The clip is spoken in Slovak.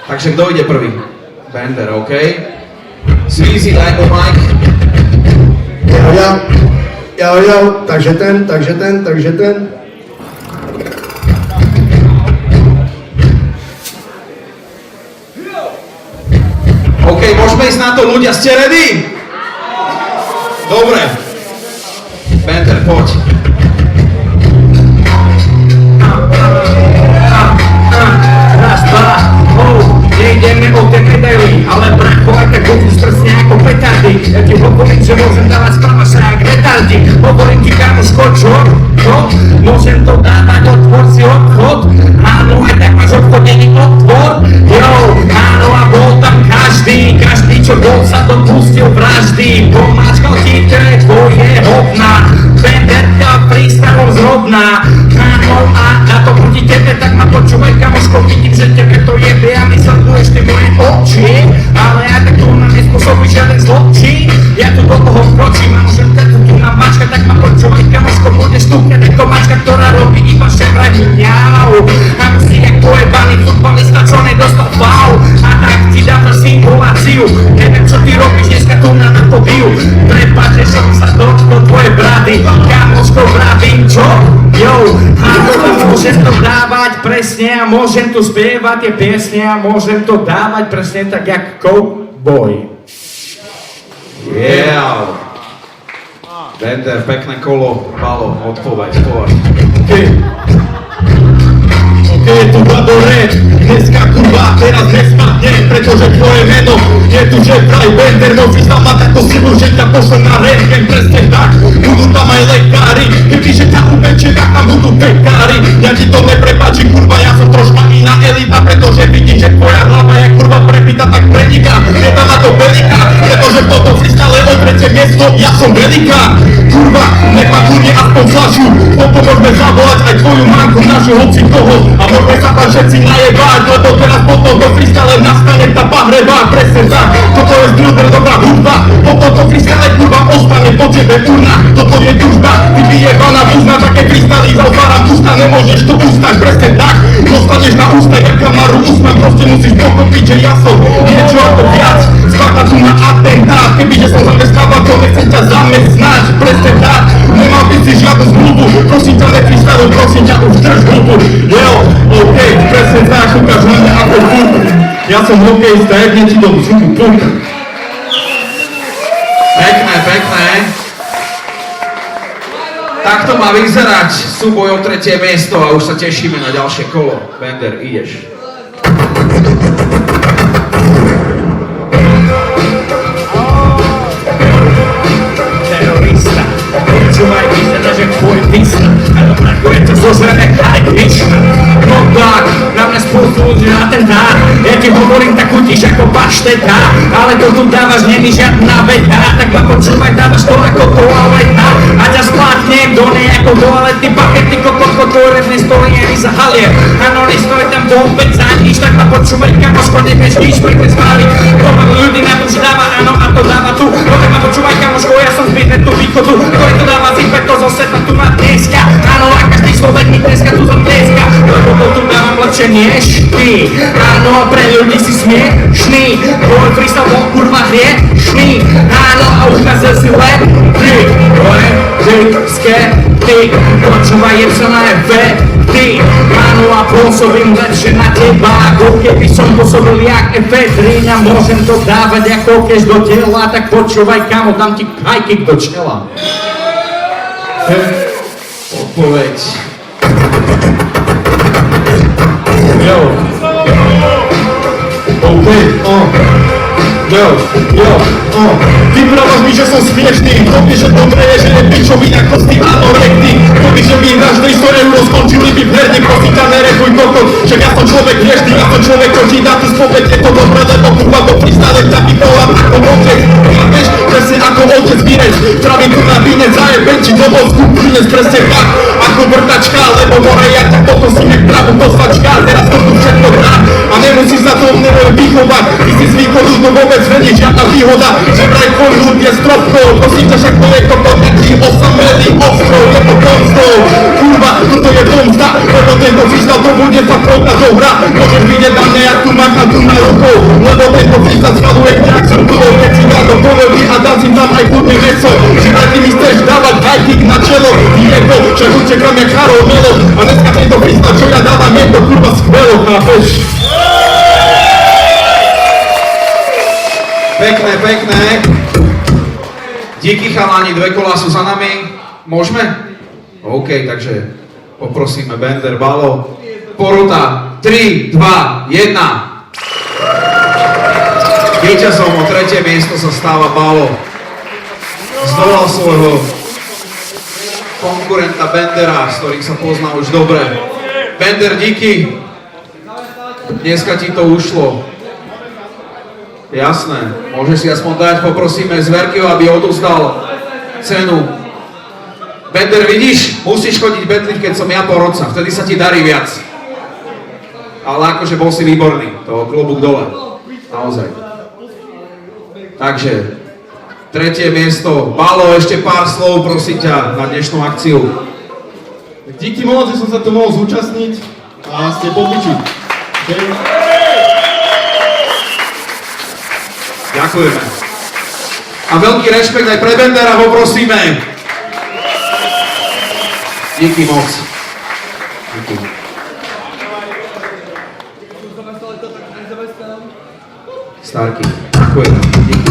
Takže kto ide prvý? Bender, OK. Svízi, daj mu mic. Jo, takže ten. OK, môžeme ísť na to, ľudia, ste ready? Dobre. Bender, poď. Raz, dva, nejdeme o tie medaily, ale bracho, aj tak budú strsne ako petardy. Ja ti hovorím, že môžem dávať správa sa jak retardy. Hovorím ti, kamoško, čo? No, môžem to dávať, otvor si odchod. Áno, aj tak máš odchodený otvor. Jo, áno, a bol tam každý, čo bol sa dopustil vraždy. Pomáčkal ti to je hodná. Bender ťa prístavom zrodná. Áno, a na to proti tebe, tak ma počúvaj, kamoško, vidím, že tebe to jebe a my sleduješ ty moje oči. Ale ja tak tu na nespôsobí žiaden zločin. Ja tu do toho vkročím a môžem ťa tu na mačka, tak ma počúvaj, kamoško, budeš stúkať ako mačka, ktorá robí iba šebrať mňau. A musí jak pojebaný futbalista, čo nedostal faul. A tak ti dám na simuláciu. Neviem, čo ty robíš dneska tu na pobiju. Prepáč, že som sa dotkol tvoje brady. Kamoško, vravím, čo? Jo, môžem to dávať presne a môžem tu spievať tie piesne a môžem to dávať presne tak jak cowboy. Yeah. Bender, pekné kolo, Palo, odpoveď, povedz. Je tu Badore, dneska kurva teraz nespadne, pretože tvoje meno je tu, že vraj Bender, no vyznal ma takú silu, že ťa pošlem na rentgen, presne tak, budú tam aj lekári, kebyže ťa upečie, tak tam budú pekári, ja ti to neprepáči, kurva, ja som troška iná elita, pretože vidím, že tvoja hlava je kurva prepita, tak preniká, je tam na to veľká, pretože v tomto freestyle o tretie miesto, ja som veľká, kurva, nech ma kľudne aspoň flašu, potom môžeme zavolať aj tvoju manku, našu hoci koho, a môžeme sa tam všetci najebať, lebo teraz potom do freestyle nastane tá pahreba, presne tak, toto je zdruder, dobrá hudba, po tomto freestyle kurva ostane po tebe urna, toto je družba, ty vyjebaná buzna, také freestyle zauváram ústa, nemôžeš to ustať, presne tak, dostaneš na ústa, jak kamaru úsma, proste musíš pochopiť, že ja som niečo ako viac, spáchať tu na atentát, kebyže som zamestnával, to nechcem ťa zamestnať, presne tak, nemám by si žiadnu zmluvu, prosím ťa nefreestyle, prosím ťa už drž hubu, jo, OK, presne tak, ukáž na mňa ako fuk, ja som hokejista, jak nie ti do vzduchu puk. Pekné. Takto má vyzerať súboj o tretie miesto a už sa tešíme na ďalšie kolo. Bender, ideš. Terorista, počúvaj, vyzerá, že tvoj písna, a dobrakuje to zozreme aj Krishna. No tak, na mňa spôsob ľudí na ten dár, ja ti hovorím tak chutíš ako pašteta, ale to tu dávaš, není žiadna veda, tak ma počúvaj, dávaš to ako toaleta, a ťa splátne kto nejako toalety, pakety, kokotko, ktoré nestojí ani za halier, áno, nestojí tam vôbec za nič, tak ma počúvaj, kamoško, nevieš nič, príklad spáli, to ľudí na to, že dáva áno, a to dáva tu, no tak ma počúvaj, kamoško, ja som z tu východu, ktorý to dáva zimpe, to zo seba tu má dneska, áno, a každý človek mi dneska tu zo dneska, lebo to tu dávam lepšie než ty, áno, pre ľudí si smiešný, tvoj freestyle bol kurva hriešný, áno, a ukázal si len ty, ty, počúvaj, je sa na efekty, áno, a pôsobím lepšie na teba, ako keby som pôsobil jak efedrín a môžem to dávať ako keď do tela, tak počúvaj, kamo, dám ti high kick do čela. Odpoveď. Jo. OK, Vyprávaš mi, že som smiešný, to vie, že dobre je, že je pičovina kostý anorekty. To vie, že mi každej históriu rozkončili by v herne, prosím ťa nerechuj kokot, však ja som človek hriešný, ja som človek, čo ti dá tu spoveď, je to dobré, lebo kurva do freestyle ťa vyvolám ako otec. Vieš, presne ako otec Vinec, travím tu na Vinec, zajebem ti do mozgu, Vinec presne tak, ako vrtačka, lebo more ja ťa potom si mi pravú posvačka, teraz to tu všetko hrá a nemusíš sa to vychovať, ty si z východu, to vôbec není žiadna výhoda, že vraj tvoj ľud je stropkou, prosím ťa, však to je kokot, taký osamelý ostrov, je to konstov, kurva, to je pomsta, lebo tento freestyle to bude fakt rovnakou hra. Môžeš vidieť na mňa, jak tu mácham tu na rukou, lebo tento freestyle schvaluje, jak som tu keď si dám do povelky a dám si tam aj chutné meso. Si taký mi chceš dávať high kick na čelo, jebo, však utekám jak Karol Melo. A dneska tento freestyle, čo ja dávam, je to kurva skvelo, chápeš? Pekné, pekné. Díky chalani, 2 kola sú za nami. Môžeme? OK, takže poprosíme Bender, Balo. Poruta. 3, 2, 1. Víťazom o 3. miesto sa stáva Balo. Zdolal svojho konkurenta Bendera, s ktorým sa pozná už dobre. Bender, díky. Dneska ti to ušlo. Jasné, môžeš si aspoň dať, poprosíme Zverkyho, aby odozdal cenu. Bender, vidíš, musíš chodiť betliť, keď som ja porodca, vtedy sa ti darí viac. Ale akože bol si výborný, to klobúk dole, naozaj. Takže, 3. miesto, Balo, ešte pár slov, prosím ťa, na dnešnú akciu. Tak díky moc, že som sa to mohol zúčastniť a ste popiči. Ďakujeme. A veľký rešpekt aj pre Bendera, poprosíme. Díky moc. Díky. Starky, ďakujem. Díky.